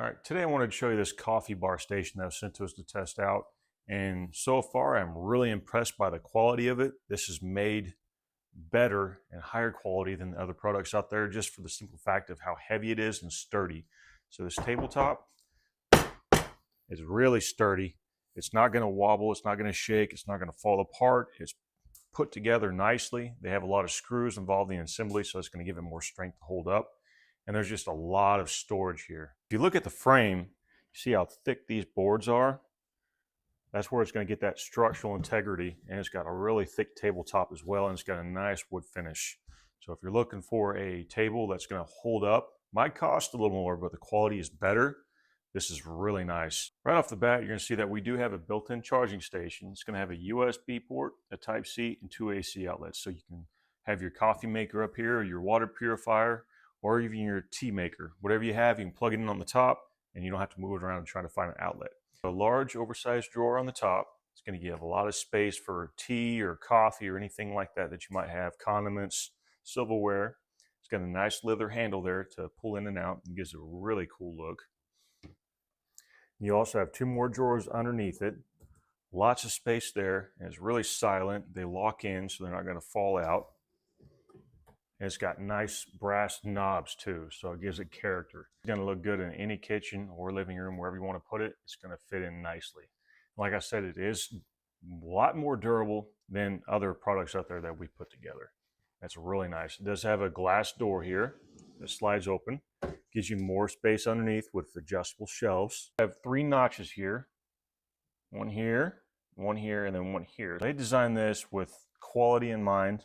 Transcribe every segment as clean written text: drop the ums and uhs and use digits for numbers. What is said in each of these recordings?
All right, today I wanted to show you this coffee bar station that was sent to us to test out. And so far, I'm really impressed by the quality of it. This is made better and higher quality than the other products out there, just for the simple fact of how heavy it is and sturdy. So this tabletop is really sturdy. It's not going to wobble. It's not going to shake. It's not going to fall apart. It's put together nicely. They have a lot of screws involved in the assembly, so it's going to give it more strength to hold up. And there's just a lot of storage here. If you look at the frame, you see how thick these boards are? That's where it's going to get that structural integrity, and it's got a really thick tabletop as well, and it's got a nice wood finish. So if you're looking for a table that's going to hold up, might cost a little more, but the quality is better. This is really nice. Right off the bat, you're going to see that we do have a built-in charging station. It's going to have a USB port, a Type-C, and 2 AC outlets. So you can have your coffee maker up here, or your water purifier, or even your tea maker. Whatever you have, you can plug it in on the top, and you don't have to move it around and try to find an outlet. A large oversized drawer on the top. It's going to give a lot of space for tea or coffee or anything like that that you might have, condiments, silverware. It's got a nice leather handle there to pull in and out, and gives it a really cool look. You also have two more drawers underneath it. Lots of space there, and it's really silent. They lock in so they're not going to fall out. And it's got nice brass knobs too, so it gives it character. It's going to look good in any kitchen or living room, wherever you want to put it. It's going to fit in nicely. Like I said, it is a lot more durable than other products out there that we put together. That's really nice. It does have a glass door here that slides open. Gives you more space underneath with adjustable shelves. I have 3 notches here. One here, and then one here. They designed this with quality in mind.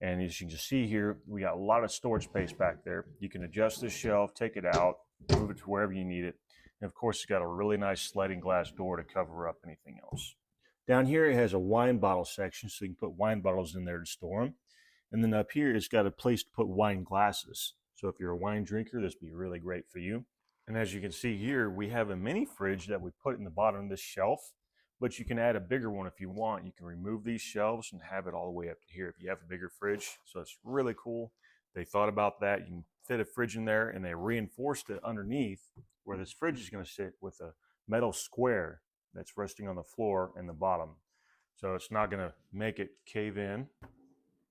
And as you can see here, we got a lot of storage space back there. You can adjust this shelf, take it out, move it to wherever you need it. And of course, it's got a really nice sliding glass door to cover up anything else. Down here, it has a wine bottle section, so you can put wine bottles in there to store them. And then up here, it's got a place to put wine glasses. So if you're a wine drinker, this would be really great for you. And as you can see here, we have a mini fridge that we put in the bottom of this shelf. But you can add a bigger one if you want. You can remove these shelves and have it all the way up to here if you have a bigger fridge. So it's really cool. They thought about that. You can fit a fridge in there, and they reinforced it underneath where this fridge is going to sit with a metal square that's resting on the floor in the bottom. So it's not going to make it cave in.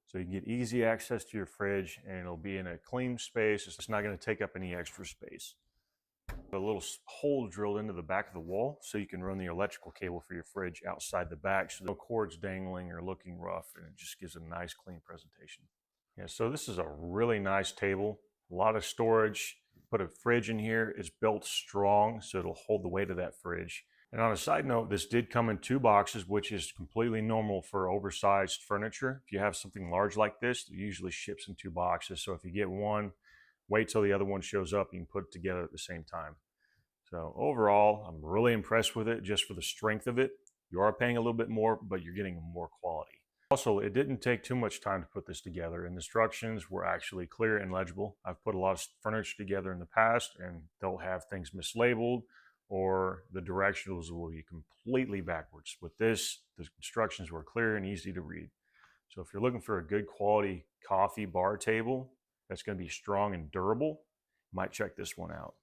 So you can get easy access to your fridge, and it'll be in a clean space. It's not going to take up any extra space. A little hole drilled into the back of the wall so you can run the electrical cable for your fridge outside the back, so no cords dangling or looking rough, and it just gives a nice clean presentation. Yeah, so this is a really nice table, a lot of storage. Put a fridge in here. It's built strong, so it'll hold the weight of that fridge. And on a side note, this did come in 2 boxes, which is completely normal for oversized furniture. If you have something large like this, it usually ships in 2 boxes. So if you get one, wait till the other one shows up. You can put it together at the same time. So overall, I'm really impressed with it just for the strength of it. You are paying a little bit more, but you're getting more quality. Also, it didn't take too much time to put this together, and the instructions were actually clear and legible. I've put a lot of furniture together in the past, and they'll have things mislabeled, or the directionals will be completely backwards. With this, the instructions were clear and easy to read. So if you're looking for a good quality coffee bar table that's going to be strong and durable, you might check this one out.